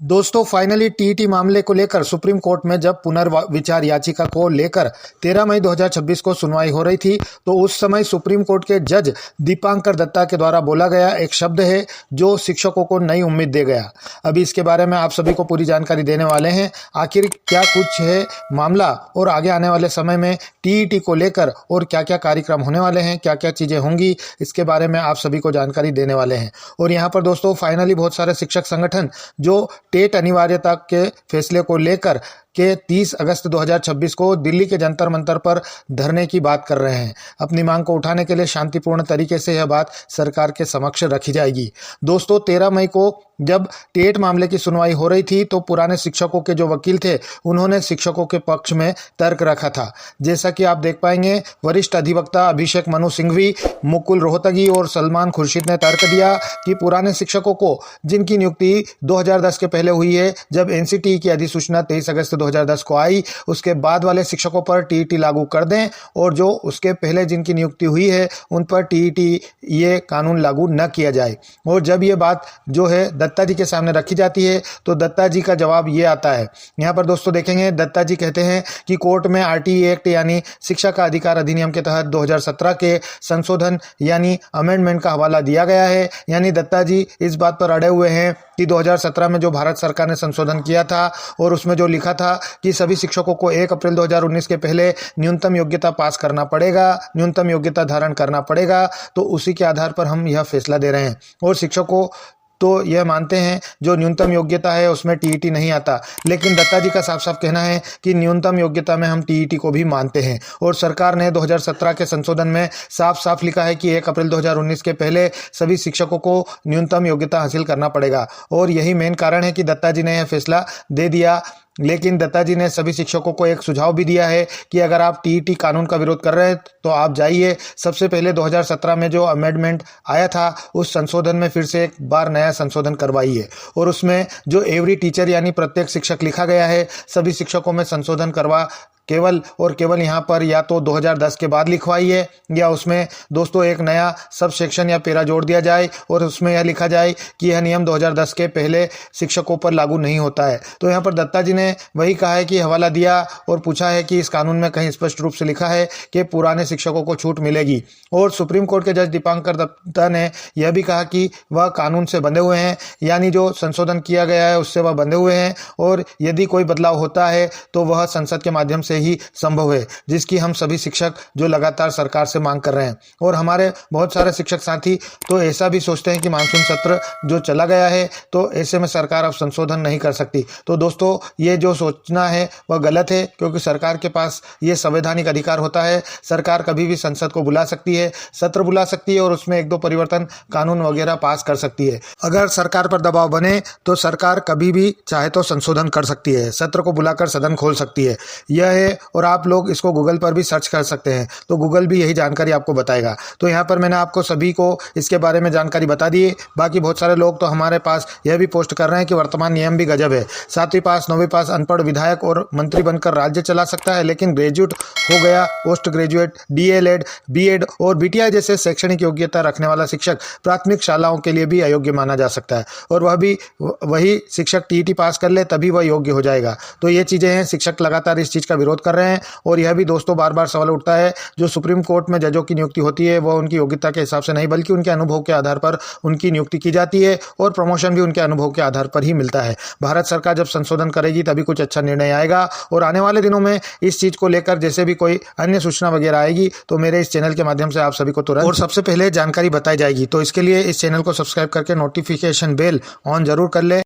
दोस्तों finally TET मामले को लेकर सुप्रीम कोर्ट में जब पुनर्विचार याचिका को लेकर 13 मई 2026 को सुनवाई हो रही थी तो उस समय सुप्रीम कोर्ट के जज दीपांकर दत्ता के द्वारा बोला गया एक शब्द है जो शिक्षकों को नई उम्मीद दे गया। अभी इसके बारे में आप सभी को पूरी जानकारी देने वाले हैं। आखिर क्या कुछ है मामला और आगे आने वाले समय में टीईटी को लेकर और क्या क्या कार्यक्रम होने वाले हैं, क्या क्या चीज़ें होंगी, इसके बारे में आप सभी को जानकारी देने वाले हैं। और यहाँ पर दोस्तों फाइनली बहुत सारे शिक्षक संगठन जो टेट अनिवार्यता के फैसले को लेकर के 30 अगस्त 2026 को दिल्ली के जंतर मंतर पर धरने की बात कर रहे हैं। अपनी मांग को उठाने के लिए शांतिपूर्ण तरीके से यह बात सरकार के समक्ष रखी जाएगी। दोस्तों 13 मई को जब टेट मामले की सुनवाई हो रही थी तो पुराने शिक्षकों के जो वकील थे उन्होंने शिक्षकों के पक्ष में तर्क रखा था। जैसा कि आप देख पाएंगे वरिष्ठ अधिवक्ता अभिषेक मनु सिंघवी, मुकुल रोहतगी और सलमान खुर्शीद ने तर्क दिया कि पुराने शिक्षकों को जिनकी नियुक्ति 2010 के पहले हुई है, जब एनसीटीई की अधिसूचना 23 अगस्त 2010 को आई, उसके बाद वाले शिक्षकों पर टीईटी लागू कर दें और जो उसके पहले जिनकी नियुक्ति हुई है उन पर टीईटी ये कानून लागू न किया जाए। और जब ये बात जो है दत्ता जी के सामने रखी जाती है तो दत्ता जी का जवाब ये आता है। यहाँ पर दोस्तों देखेंगे दत्ता जी कहते हैं कि कोर्ट में आरटीई एक्ट यानी शिक्षा का अधिकार अधिनियम के तहत 2017 के संशोधन यानी अमेंडमेंट का हवाला दिया गया है। यानी दत्ता जी इस बात पर अड़े हुए हैं कि 2017 में जो भारत सरकार ने संशोधन किया था और उसमें जो लिखा था कि सभी शिक्षकों को 1 अप्रैल 2019 के पहले न्यूनतम योग्यता पास करना पड़ेगा, न्यूनतम योग्यता धारण करना पड़ेगा, तो उसी के आधार पर हम यह फैसला दे रहे हैं। और शिक्षकों तो यह मानते हैं जो न्यूनतम योग्यता है उसमें टीईटी नहीं आता, लेकिन दत्ता जी का साफ साफ कहना है कि न्यूनतम योग्यता में हम टीईटी को भी मानते हैं। और सरकार ने 2017 के संशोधन में साफ साफ लिखा है कि 1 अप्रैल 2019 के पहले सभी शिक्षकों को न्यूनतम योग्यता हासिल करना पड़ेगा। और यही मेन कारण है कि दत्ता जी ने यह फैसला दे दिया। लेकिन दत्ता जी ने सभी शिक्षकों को एक सुझाव भी दिया है कि अगर आप टीईटी कानून का विरोध कर रहे हैं तो आप जाइए, सबसे पहले 2017 में जो अमेंडमेंट आया था उस संशोधन में फिर से एक बार नया संशोधन करवाइए और उसमें जो एवरी टीचर यानी प्रत्येक शिक्षक लिखा गया है सभी शिक्षकों में संशोधन करवा केवल और केवल यहाँ पर या तो 2010 के बाद लिखवाइए या उसमें दोस्तों एक नया सब सेक्शन या पैरा जोड़ दिया जाए और उसमें यह लिखा जाए कि यह नियम 2010 के पहले शिक्षकों पर लागू नहीं होता है। तो यहाँ पर दत्ता जी ने वही कहा है कि हवाला दिया और पूछा है कि इस कानून में कहीं स्पष्ट रूप से लिखा है कि पुराने शिक्षकों को छूट मिलेगी। और सुप्रीम कोर्ट के जज दीपांकर दत्ता ने यह भी कहा कि वह कानून से बंधे हुए हैं, यानी जो संशोधन किया गया है उससे वह बंधे हुए हैं और यदि कोई बदलाव होता है तो वह संसद के माध्यम से ही संभव है, जिसकी हम सभी शिक्षक जो लगातार सरकार से मांग कर रहे हैं। और हमारे बहुत सारे शिक्षक साथी तो ऐसा भी सोचते हैं कि मानसून सत्र जो चला गया है तो ऐसे में सरकार अब संशोधन नहीं कर सकती। तो दोस्तों ये जो सोचना है वह गलत है, क्योंकि सरकार के पास ये संवैधानिक अधिकार होता है। सरकार कभी भी संसद को बुला सकती है, सत्र बुला सकती है और उसमें 1-2 परिवर्तन कानून वगैरह पास कर सकती है। अगर सरकार पर दबाव बने तो सरकार कभी भी चाहे तो संशोधन कर सकती है, सत्र को बुलाकर सदन खोल सकती है। यह है और आप लोग इसको गूगल पर भी सर्च कर सकते हैं तो गूगल भी यही जानकारी आपको बताएगा। तो यहाँ पर मैंने आपको सभी को इसके बारे में जानकारी बता दी है। बाकी बहुत सारे लोग तो हमारे पास यह भी पोस्ट कर रहे हैं कि वर्तमान नियम भी गजब है, 7वीं पास 9वीं पास अनपढ़ विधायक और मंत्री बनकर राज्य चला सकता है, लेकिन ग्रेजुएट हो गया, पोस्ट ग्रेजुएट, डीएलएड, बीएड और बीटीआई जैसे शैक्षणिक योग्यता रखने वाला शिक्षक प्राथमिक शालाओं के लिए भी अयोग्य माना जा सकता है और वही शिक्षक टीईटी पास कर ले तभी वह योग्य हो जाएगा। तो ये चीज़ें हैं, शिक्षक लगातार इस चीज़ का विरोध कर रहे हैं। और यह भी दोस्तों बार बार सवाल उठता है जो सुप्रीम कोर्ट में जजों की नियुक्ति होती है वह उनकी योग्यता के हिसाब से नहीं बल्कि उनके अनुभव के आधार पर उनकी नियुक्ति की जाती है और प्रमोशन भी उनके अनुभव के आधार पर ही मिलता है। भारत सरकार जब संशोधन करेगी तभी कुछ अच्छा निर्णय आएगा और आने वाले दिनों में इस चीज़ को लेकर जैसे भी कोई अन्य सूचना वगैरह आएगी तो मेरे इस चैनल के माध्यम से आप सभी को तुरंत और सबसे पहले जानकारी बताई जाएगी। तो इसके लिए इस चैनल को सब्सक्राइब करके नोटिफिकेशन बेल ऑन जरूर कर ले।